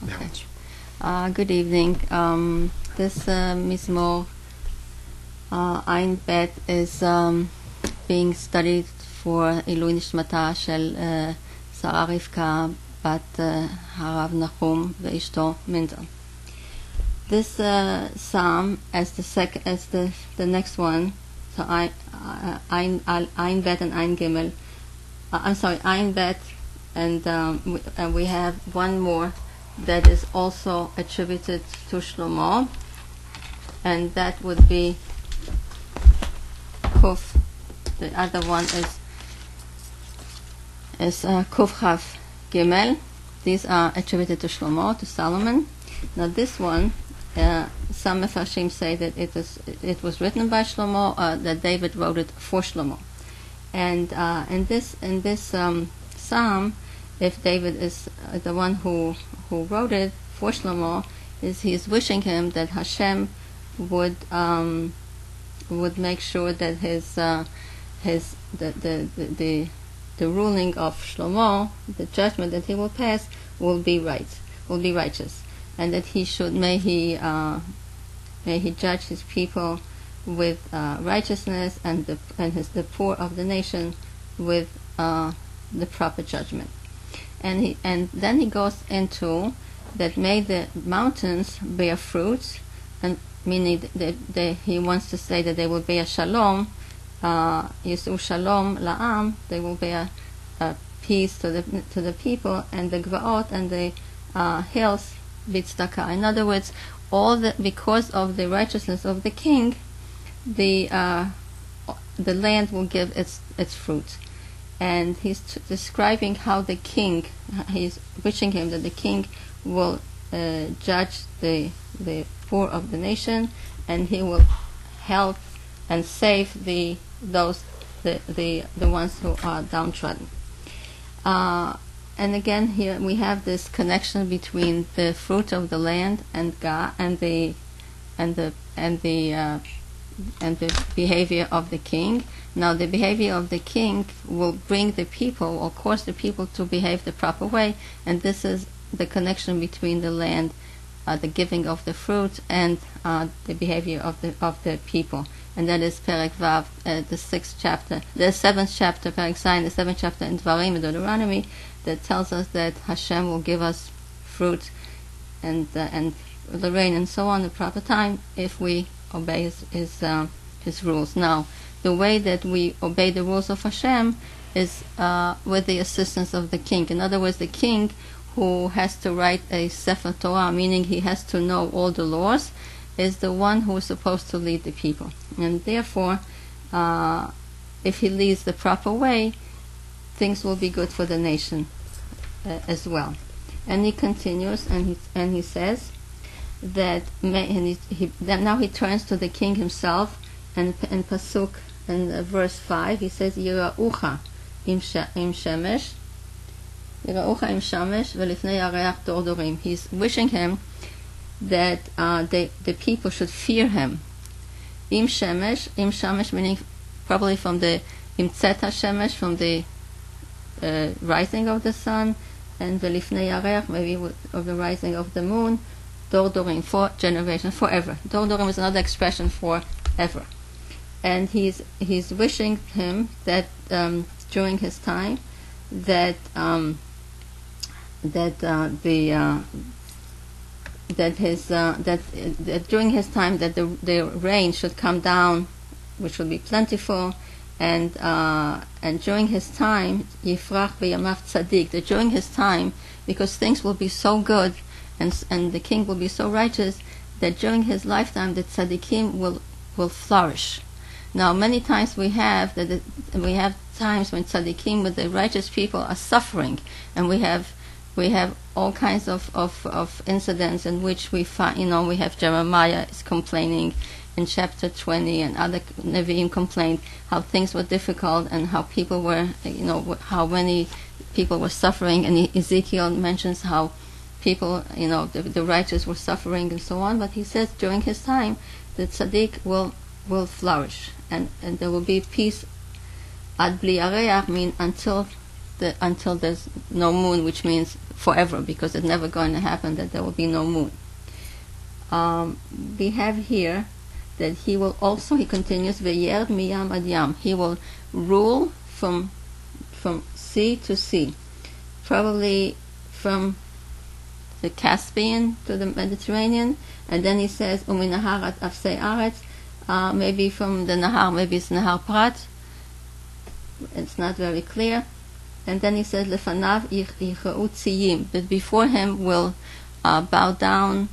Okay. Good evening. This Mizmor Ein Bet is being studied for Ilui Nishmata shel Sara Rivka bat Harav Nachum ve'ishto Mindel. This psalm, as the next one, so Ein Bet and Ein Gimel. Ein Bet, and we have one more that is also attributed to Shlomo, and that would be Kuf. The other one is Kuf Chav Gimel. These are attributed to Shlomo, to Solomon. Now this one, some Mefarshim say that it was written by Shlomo, that David wrote it for Shlomo, and in this psalm, if David is the one who wrote it for Shlomo, he is wishing him that Hashem would make sure that the ruling of Shlomo, the judgment that he will pass, will be righteous, and that may he judge his people with righteousness, and the poor of the nation with the proper judgment. And then he goes into that may the mountains bear fruits, and meaning that he wants to say that they will bear shalom, Yisu shalom la'am, they will bear peace to the people, and the gvaot and the hills b'tzedakah. In other words, because of the righteousness of the king, the land will give its fruit. And he's describing how the king, he's wishing him that the king will judge the poor of the nation, and he will help and save the ones who are downtrodden. And again, here we have this connection between the fruit of the land and God and the behavior of the king. Now, the behavior of the king will bring the people, or cause the people to behave the proper way, and this is the connection between the land, the giving of the fruit, and the behavior of the people. And that is Perek Vav, the 7th chapter, Perek Zayin, the 7th chapter in Dvarim, in Deuteronomy, that tells us that Hashem will give us fruit and the rain and so on at the proper time if we obey his rules. Now, the way that we obey the rules of Hashem is with the assistance of the king. In other words, the king who has to write a Sefer Torah, meaning he has to know all the laws, is the one who is supposed to lead the people. And therefore, if he leads the proper way, things will be good for the nation as well. And he continues, and he says that now he turns to the king himself, and in Pasuk, in verse 5, he says, Yira'ucha im shemesh, Yira'ucha im shemesh ve'lifnei yareach dor dorim. He's wishing him that the people should fear him. Im shemesh meaning probably from the imtzet ha-shemesh, from the rising of the sun, and ve'lifnei yareach, maybe of the rising of the moon, dor dorim, for generations, forever. Dor dorim is another expression for ever. And he's wishing him that during his time that during his time that the rain should come down, which will be plentiful, and during his time yifrach b'yamav tzaddik, that during his time, because things will be so good and the king will be so righteous, that during his lifetime the tzaddikim will flourish. Now, many times we have times when tzaddikim, with the righteous people, are suffering, and we have all kinds of incidents in which we find, we have Jeremiah is complaining in chapter 20, and other Nevi'im complained how things were difficult and how people were, how many people were suffering, and Ezekiel mentions how people, the righteous were suffering and so on. But he says during his time, the tzaddik will flourish, and there will be peace ad bli areach, mean until there's no moon, which means forever, because it's never going to happen that there will be no moon. We have here that he will also, he continues, V'yer miyam ad yam. He will rule from sea to sea, probably from the Caspian to the Mediterranean, and then he says uminahar ad afsei aretz, maybe from the Nahar, maybe it's Nahar Prat. It's not very clear. And then he says lefanav yichau tziyim, that before him will bow down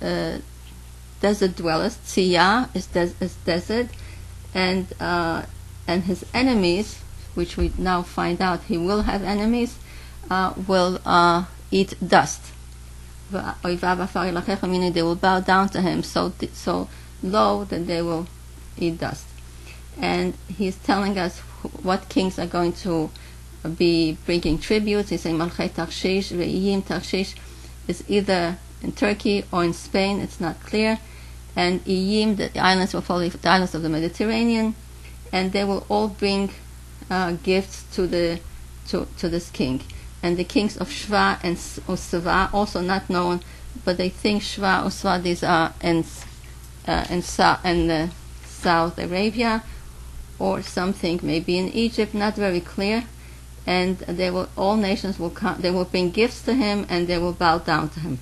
desert dwellers. Tziyah is desert, and his enemies, which we now find out he will have enemies, will eat dust. Meaning they will bow down to him so low that they will eat dust. And he's telling us what kings are going to be bringing tributes. He's saying Malchei Tarshish, Ve'iyim. Tarshish is either in Turkey or in Spain, it's not clear. And Iyim, the islands will probably the islands of the Mediterranean, and they will all bring gifts to this king. And the kings of Shva and Sava, also not known, but they think Shva or Sava, these are in South Arabia, or something maybe in Egypt, not very clear. And all nations will come, they will bring gifts to him, and they will bow down to him.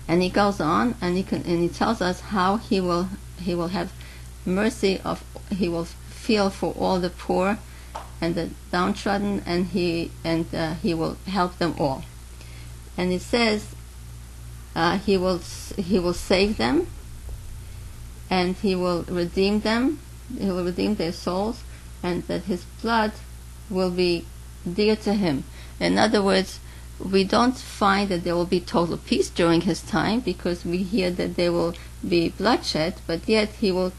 And he goes on, and he tells us how he will have mercy he will feel for all the poor and the downtrodden, and he will help them all. And it says he will save them, and he will redeem them. He will redeem their souls, and that his blood will be dear to him. In other words, we don't find that there will be total peace during his time, because we hear that there will be bloodshed, but yet he will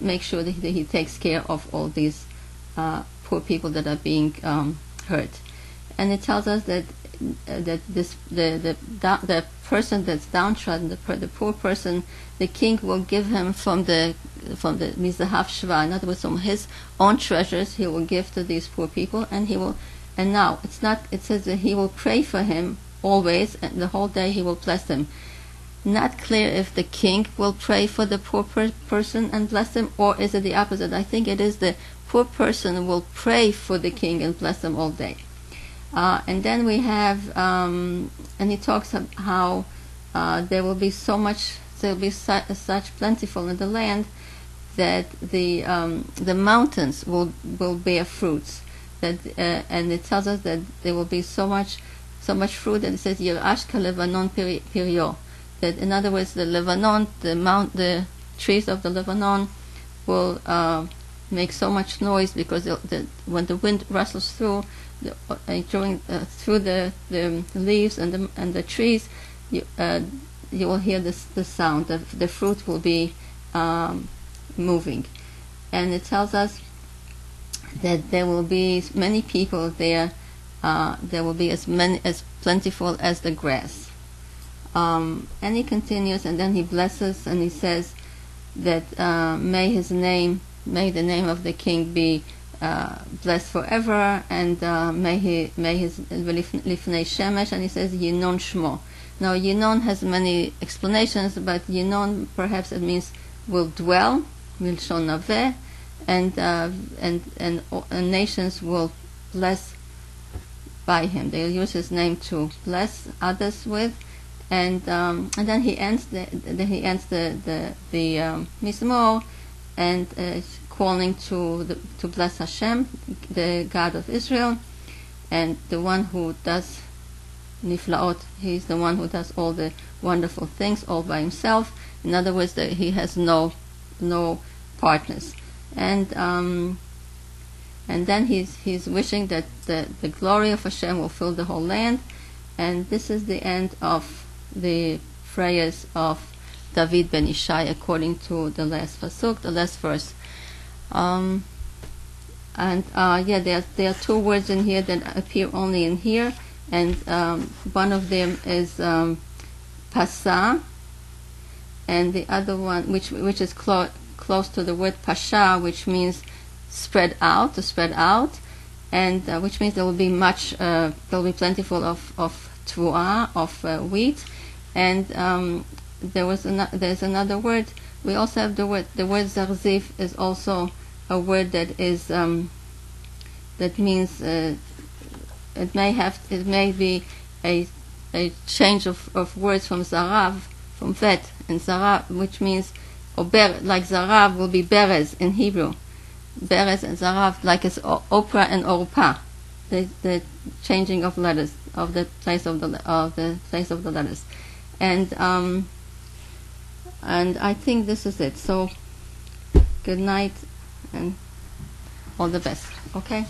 make sure that he takes care of all these poor people that are being hurt. And it tells us that the person that's downtrodden, the poor person, the king will give him from the Mizahav Shva, in other words, from his own treasures, he will give to these poor people, and now it says that he will pray for him always, and the whole day he will bless him. Not clear if the king will pray for the poor person and bless him, or is it the opposite? I think it is the poor person will pray for the king and bless him all day. And then we have, and he talks about how there will be such plentiful in the land that the mountains will bear fruits. And it tells us that there will be so much fruit that it says Yirash ka Lebanon perio. That in other words, the Lebanon, the trees of the Lebanon will make so much noise, because when the wind rustles through the leaves and the trees, you will hear the sound. The fruit will be moving, and it tells us that there will be many people there. There will be as plentiful as the grass. And he continues, and then he blesses, and he says that may the name of the king be blessed forever, and may his lifnei shemesh, and he says Yinon Shmo. Now Yinon has many explanations, but Yinon perhaps it means will dwell, milshon naveh, and nations will bless by him. They'll use his name to bless others with, and then he ends the Mizmor, and calling to bless Hashem, the God of Israel, and the one who does niflaot. He's the one who does all the wonderful things all by himself. In other words, that he has no partners. And then he's wishing that the glory of Hashem will fill the whole land. And this is the end of the prayers of David ben Ishai, according to the last pasuk, the last verse. There are two words in here that appear only in here, and one of them is pasa, and the other one, which is close to the word pasha, which means spread out, to spread out, and which means there will be much, there will be plentiful of teruah, of wheat, and there's another word. We also have the word zarziv is also a word that is that means it may be a change of words from zarav, from vet, and zarav, which means like zarav will be berez in Hebrew. Berez and zarav, like it's opra and orpa, the changing of letters, of the place of the letters, and I think this is it. So good night and all the best. Okay.